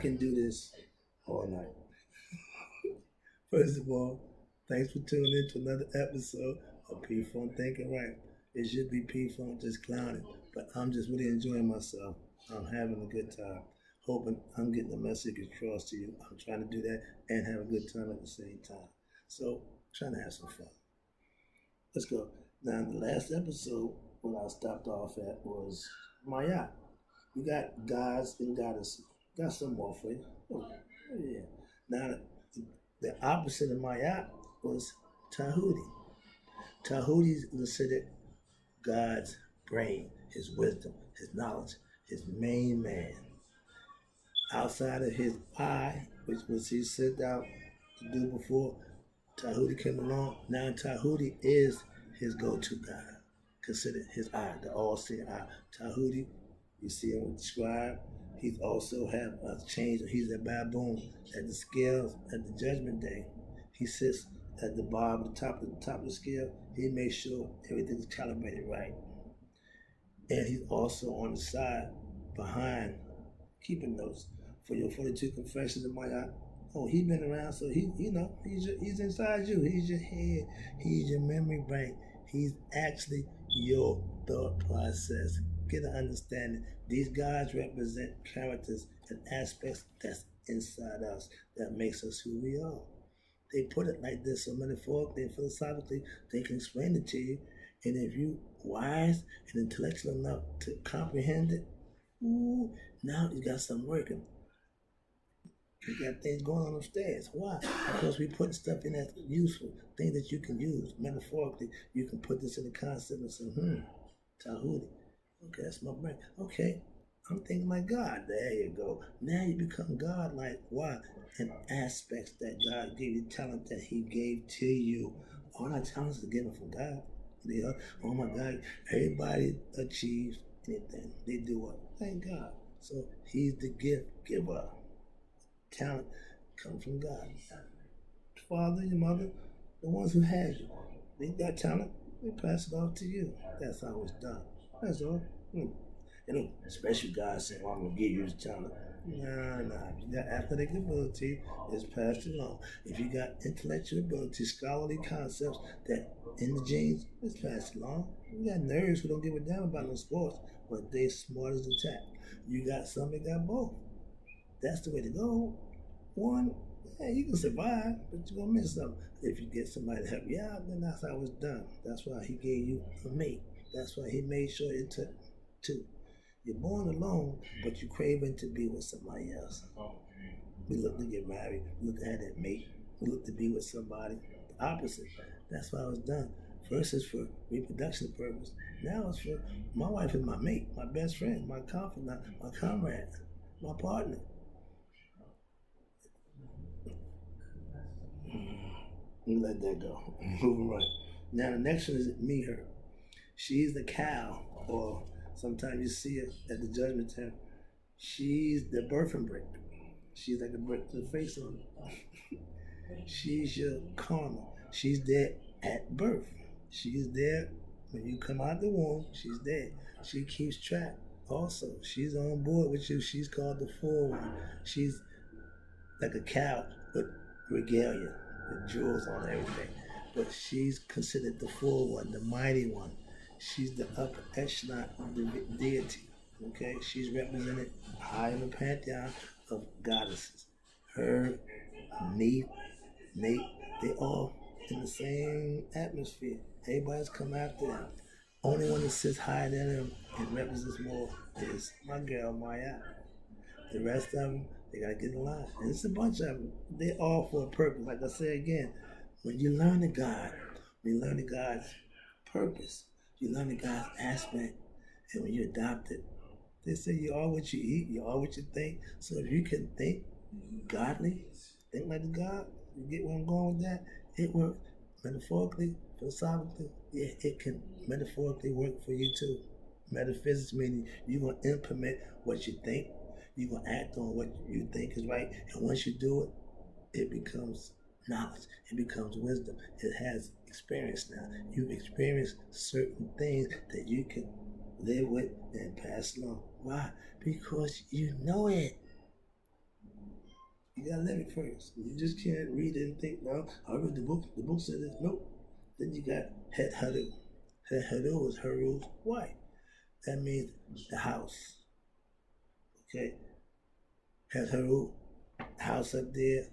can do this all night. First of all, thanks for tuning in to another episode of Pfunk Thinking Right. It should be Pfunk just clowning, but I'm just really enjoying myself. I'm having a good time. Hoping I'm getting the message across to you. I'm trying to do that and have a good time at the same time. So, trying to have some fun. Let's go. Now, the last episode, what I stopped off at was my yacht. We got gods and goddesses. Got some more for you. Oh, yeah. Now, the opposite of Mayat was Tahuti. Tahuti is considered God's brain, his wisdom, his knowledge, his main man. Outside of his eye, which was he set out to do before Tahuti came along, now Tahuti is his go-to God, considered his eye, the all-seeing eye. Tahuti, you see him described. He's also have a change. He's a baboon at the scales at the judgment day. He sits at the bottom, the top of the scale. He makes sure everything's calibrated right. And he's also on the side behind keeping notes for your 42 confessions of my eye. Oh, he's been around, so he's inside you. He's your head. He's your memory bank. He's actually your thought process. Get an understanding. These gods represent characters and aspects that's inside us that makes us who we are. They put it like this, so metaphorically and philosophically, they can explain it to you. And if you wise and intellectual enough to comprehend it, ooh, now you got something working. You got things going on upstairs. Why? Because we put stuff in that's useful, things that you can use. Metaphorically, you can put this in the concept and say, Tahuti. Okay, that's my brain. Okay, I'm thinking like God. There you go. Now you become God-like. Why? In aspects that God gave you, talent that He gave to you. All our talents are given from God. Yeah. Oh my God. Everybody achieves anything. They do what? Thank God. So He's the gift giver. Talent comes from God. Father, your mother, the ones who had you, they got talent, they pass it off to you. That's how it's done. That's all. You know, special God saying, well, I'm going to give you the talent. Nah. If you got athletic ability, it's passed along. If you got intellectual ability, scholarly concepts that in the genes, it's passed along. You got nerds who don't give a damn about no sports, but they smart as a tack. You got some that got both. That's the way to go. One, yeah, you can survive, but you're going to miss something. If you get somebody to help you out, then that's how it's done. That's why He gave you a mate. That's why He made sure it took two. You're born alone, but you're craving to be with somebody else. We look to get married. We look to have that mate. We look to be with somebody. The opposite. That's why it was done. First is for reproduction purpose. Now it's for my wife is my mate, my best friend, my confidant, my comrade, my partner. Let that go. Moving right. Now the next one is me, her. She's the cow, or sometimes you see it at the judgment time. She's the birthing brick. She's like a brick to the face on it. She's your karma. She's there at birth. She's there when you come out the womb. She's there. She keeps track. Also, she's on board with you. She's called the full one. She's like a cow with regalia, with jewels on everything. But she's considered the full one, the mighty one. She's the upper echelon of the deity. Okay, she's represented high in the pantheon of goddesses. Her, Neith, Nate, they all in the same atmosphere. Everybody's come after them. Only one that sits higher than them and represents more is my girl, Maya. The rest of them, they gotta get in line. And it's a bunch of them. They're all for a purpose. Like I say again, when you learn the God, when you learn the God's purpose, you learn the God's aspect, and when you adopt it, they say you are what you eat, you are what you think. So if you can think godly, think like the God, you get where I'm going with that? It works metaphorically, philosophically. Yeah, it can metaphorically work for you too. Metaphysics meaning you're going to implement what you think, you're going to act on what you think is right, and once you do it, it becomes knowledge, it becomes wisdom. It has experience now. You've experienced certain things that you can live with and pass along. Why? Because you know it. You gotta live it first. You just can't read it and think, no, I read the book. The book said this. Nope. Then you got Het Haru. Het Haru is Haru's wife. That means the house. Okay. Het Haru, house up there,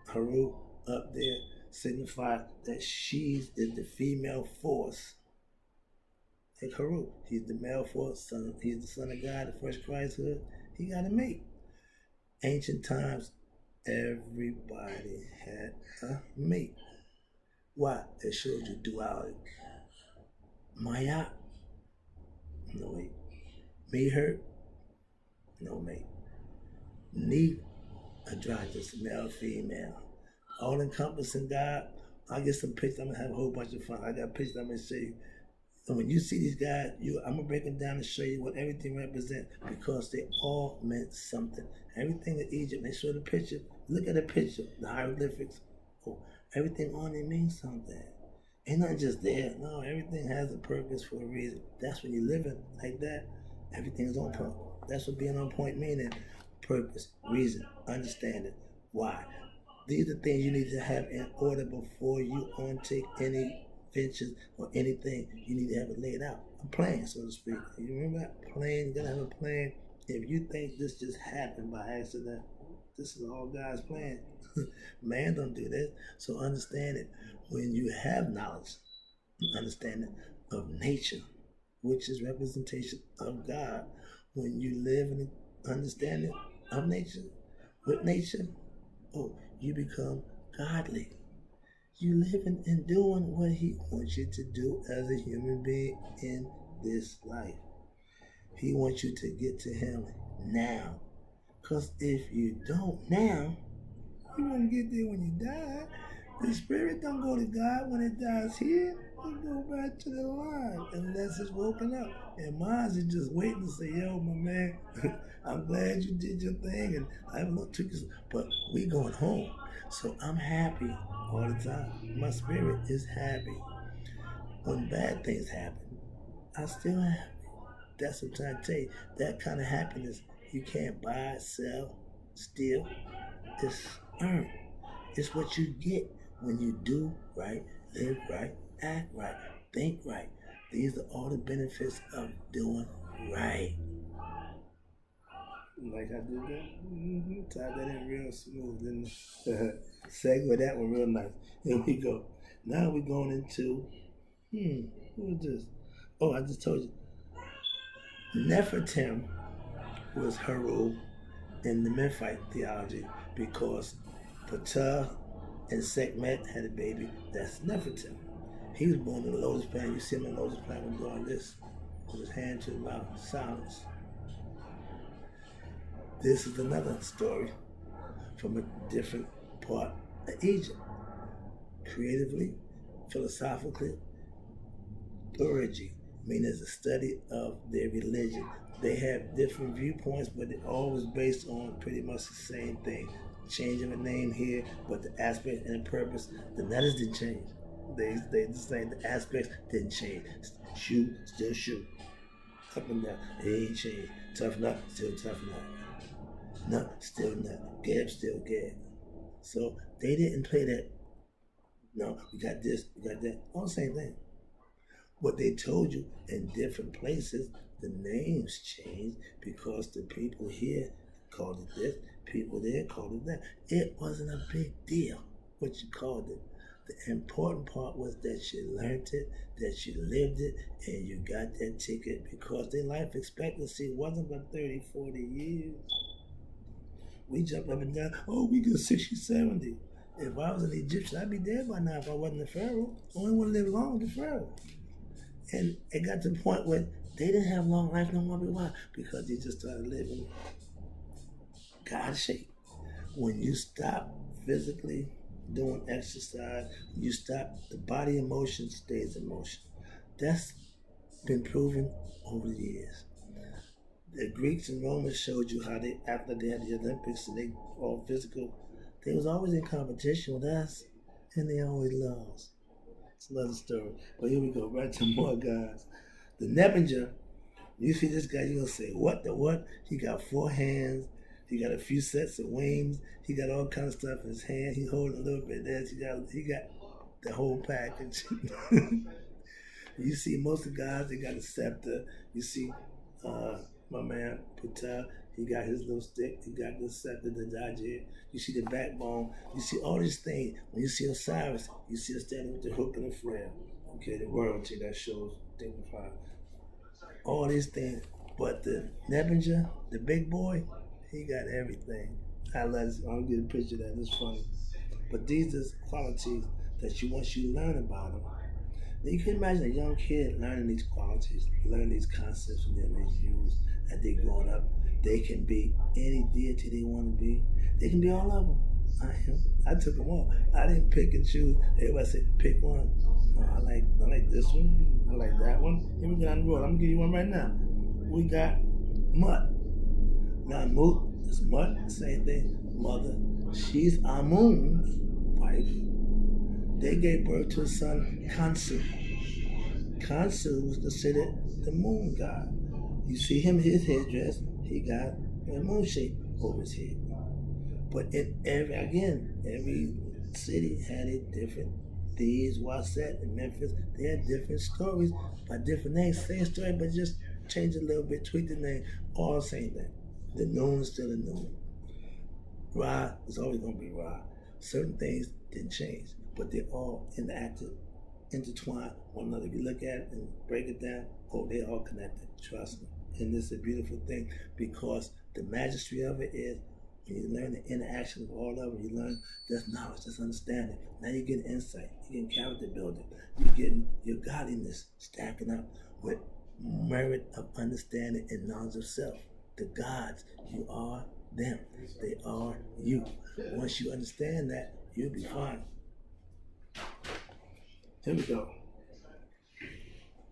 Haru up there, signify that she's the female force. Like Haru, he's the male force, son. He's the son of God, the first Christhood. He got a mate. Ancient times, everybody had a mate. Why? That shows you duality. Maya, no mate. Me hurt, no mate. Need androgynous, male, female. All encompassing God. I'll get some pictures. I'm gonna have a whole bunch of fun. I got pictures I'm gonna show you. And when you see these guys, I'm gonna break them down and show you what everything represents because they all meant something. Everything in Egypt, they show the picture. Look at the picture, the hieroglyphics. Oh, everything on it means something. Ain't nothing just there. No, everything has a purpose for a reason. That's when you're living like that. Everything's on point. That's what being on point meaning. Purpose, reason, understanding, why. These are things you need to have in order before you undertake any ventures or anything. You need to have it laid out. A plan, so to speak. You remember that plan? You gotta have a plan. If you think this just happened by accident, this is all God's plan. Man don't do this. So understand it. When you have knowledge, understanding of nature, which is representation of God, when you live in understanding of nature, with nature, you become godly. You living and doing what he wants you to do as a human being in this life. He wants you to get to him now. Because if you don't now, you won't get there when you die. The spirit don't go to God when it dies here. It go back to the line unless it's woken up. And mine is just waiting to say, yo, my man, I'm glad you did your thing and I haven't took this, but we going home. So I'm happy all the time. My spirit is happy. When bad things happen, I still happy. That's what I'm trying to tell you. That kind of happiness you can't buy, sell, steal. It's earned. It's what you get when you do right, live right, act right, think right. These are all the benefits of doing right. Like I did that? Mm-hmm. Tied that in real smooth, didn't it? Segue that one real nice. Here we go. Now we're going into, who is this? Oh, I just told you. Nefertim was Haru in the Memphite theology because Ptah and Sekhmet had a baby. That's Nefertim. He was born in the lotus plant. You see him in the lotus plant doing this with his hand to the mouth, silence. This is another story from a different part of Egypt. Creatively, philosophically, origin, meaning it's a study of their religion. They have different viewpoints, but they're always based on pretty much the same thing. Changing the name here, but the aspect and the purpose, the letters didn't change. They the same. The aspects didn't change. Shoe, still shoe. Up and down, it ain't changed. Tough nut, still tough nut. Nut, still nut. Gab, still gab. So they didn't play that. No, we got this, we got that. All the same thing. What they told you in different places, the names changed because the people here called it this, people there called it that. It wasn't a big deal what you called it. The important part was that you learned it, that you lived it, and you got that ticket because their life expectancy wasn't but 30, 40 years. We jumped up and down, we get 60, 70. If I was an Egyptian, I'd be dead by now if I wasn't a pharaoh. Only one live long with the pharaoh. And it got to the point where they didn't have long life no more. Why? Because they just started living God shape. When you stop physically doing exercise, you stop, the body in motion stays in motion. That's been proven over the years. The Greeks and Romans showed you how they, after they had the Olympics and they all physical, they was always in competition with us and they always lost. It's another story. But here we go, right to more guys. The Nebuchadnezzar, you see this guy, you're going to say, what the what? He got 4 hands, He got a few sets of wings. He got all kind of stuff in his hand. He holding a little bit of this. He got the whole package. You see most of the guys, they got a scepter. You see my man Patel, he got his little stick. He got the scepter, the Dajir. You see the backbone. You see all these things. When you see Osiris, you see him standing with the hook and the flare. Okay, the royalty that shows dignified. All these things. But the Nebinger, the big boy, he got everything. I'll get a picture of that. It's funny. But these are qualities that once you learn about them, now you can imagine a young kid learning these qualities, learning these concepts, and then they use as they growing up. They can be any deity they want to be. They can be all of them. I took them all. I didn't pick and choose. Everybody said pick one. No, I like this one. I like that one. Here we go down the road. I'm gonna give you one right now. We got Mut. Now Mut is Mut, same thing. Mother. She's Amun's wife. They gave birth to a son, Kansu. Kansu was considered the moon god. You see him, his headdress, he got a moon shape over his head. But in every city had a different. These, Waset, and Memphis, they had different stories by different names. Same story, but just change it a little bit, tweak the name, all the same thing. The noon is still the noon. Ra is always going to be Ra. Certain things didn't change, but they're all intertwined one another. If you look at it and break it down, they're all connected. Trust me. And this is a beautiful thing because the majesty of it is when you learn the interaction of all of them, you learn that's knowledge, that's understanding. Now you're getting insight, you're getting character building, you're getting your godliness stacking up with merit of understanding and knowledge of self. The gods, you are them. They are you. Once you understand that, you'll be fine. Here we go.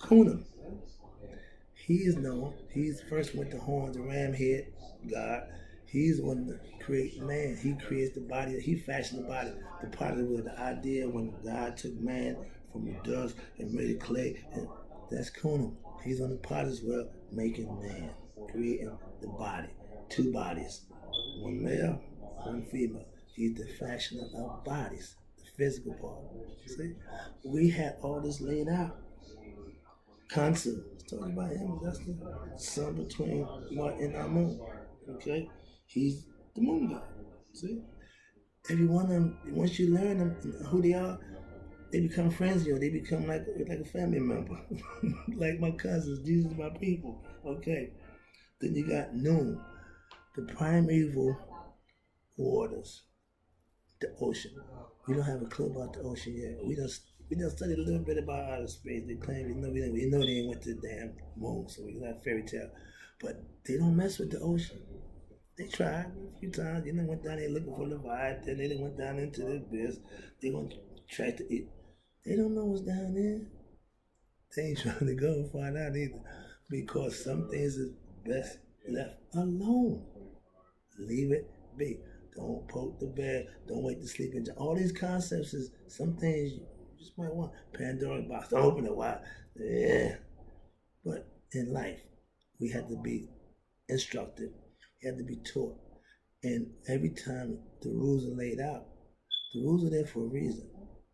Kuna. He is known. He's first with the horns, the ram head god. He's the one that creates man. He creates the body. He fashioned the body. The part of the idea when God took man from the dust and made it clay. And that's Kuna. He's on the pot as well, making man, creating the body. Two bodies. One male, one female. He's the fashioner of bodies, the physical part. See? We had all this laid out. Kansu, talking about him, that's the son between Mut and Amun. Okay? He's the moon god. See? Every one of them, once you learn them, who they are, they become friends with you. They become like a family member. Like my cousins, these are my people. Okay. Then you got Noon, the primeval waters, the ocean. We don't have a clue about the ocean yet. We done studied a little bit about outer space. They claim we know they ain't went to the damn moon, so we got fairy tale. But they don't mess with the ocean. They tried a few times. They went down there looking for Leviathan. They went down into the abyss. They went to try to eat. They don't know what's down there. They ain't trying to go and find out either. Because some things is best left alone. Leave it be. Don't poke the bear. Don't wait to sleep. All these concepts is some things you just might want. Pandora's box. Don't open it wide. Yeah. But in life, we have to be instructed. We have to be taught. And every time the rules are laid out, the rules are there for a reason.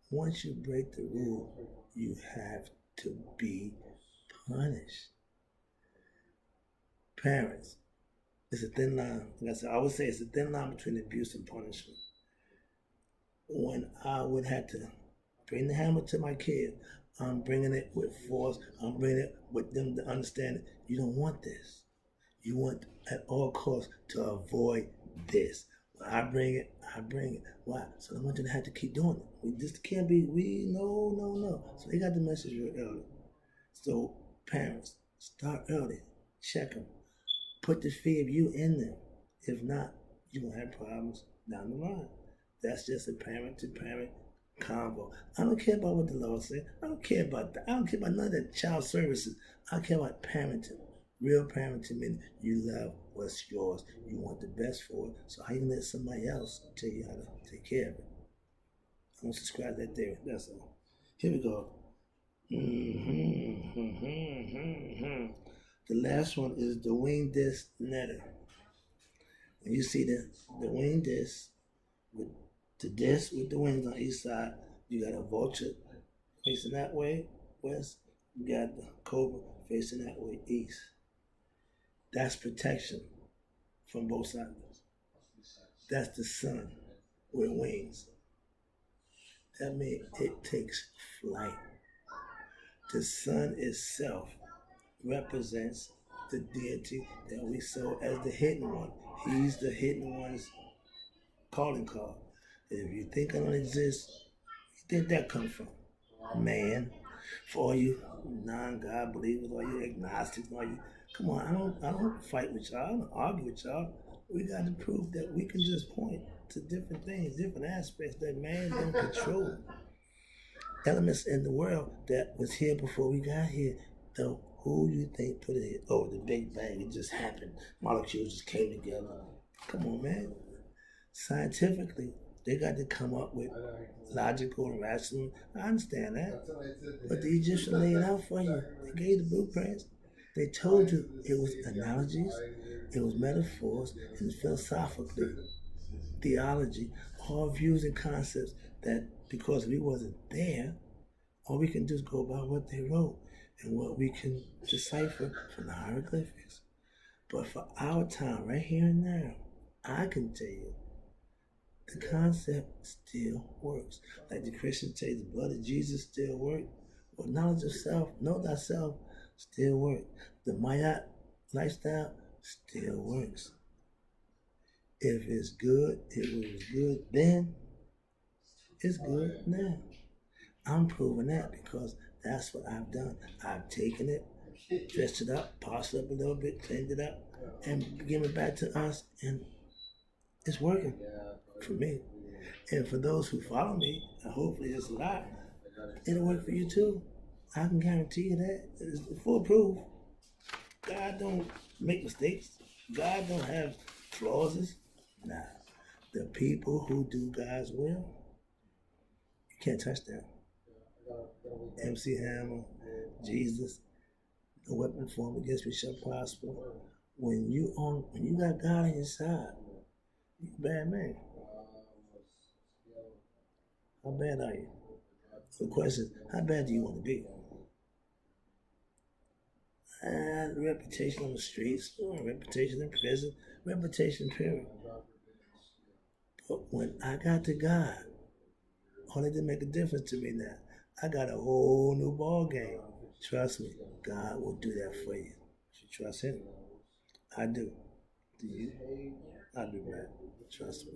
Once you break the rule, you have to be punished. Parents, it's a thin line. Like I said, I would say it's a thin line between abuse and punishment. When I would have to bring the hammer to my kid, I'm bringing it with force. I'm bringing it with them to understand it. You don't want this. You want at all costs to avoid this. When I bring it. Why? So I want you to have to keep doing it. We just can't be, no. So they got the message real early. So parents, start early. Check them. Put the fear of you in them. If not, you're going to have problems down the line. That's just a parent-to-parent convo. I don't care about what the law says. I don't care about that. I don't care about none of that child services. I care about parenting. Real parenting means you love what's yours. You want the best for it. So how you let somebody else tell you how to take care of it? I don't subscribe to that theory. That's all. Here we go. The last one is the winged disc netter. When you see the wing disc with the disc with the wings on each side, you got a vulture facing that way, west. You got the cobra facing that way, east. That's protection from both sides. That's the sun with wings. That means it takes flight. The sun itself represents the deity that we saw as the hidden one. He's the hidden one's calling card. If you think I don't exist, you think that comes from? Man. For all you non-God believers, all you agnostics, all you come on, I don't fight with y'all, I don't argue with y'all. We got to prove that we can just point to different things, different aspects that man don't control. Elements in the world that was here before we got here. Though who you think put it here? Oh, the Big Bang, it just happened. Molecules just came together. Come on, man. Scientifically, they got to come up with logical and rational. I understand that. But the Egyptians laid it out for you. They gave the blueprints. They told you it was analogies, it was metaphors, and philosophically, theology, all views and concepts that because we wasn't there, all we can do is go by what they wrote and what we can decipher from the hieroglyphics. But for our time, right here and now, I can tell you the concept still works. Like the Christians say, the blood of Jesus still works. Well, knowledge of self, know thyself, still works. The Mayat lifestyle still works. If it's good, it was good then, it's good now. I'm proving that because that's what I've done. I've taken it, dressed it up, polished it up a little bit, cleaned it up, and given it back to us, and it's working for me. And for those who follow me, and hopefully it's a lot, it'll work for you too. I can guarantee you that. It's foolproof. God don't make mistakes. God don't have flaws. Nah. The people who do God's will, you can't touch them. MC Hammer, Jesus, no weapon formed against me shall prosper. When you got God on your side, you a bad man. How bad are you? The question is, how bad do you want to be? Reputation on the streets, reputation in prison, reputation period. But when I got to God, all it didn't make a difference to me now. I got a whole new ball game. Trust me, God will do that for you. If you trust Him, I do. Do you? I'll be back. Trust me.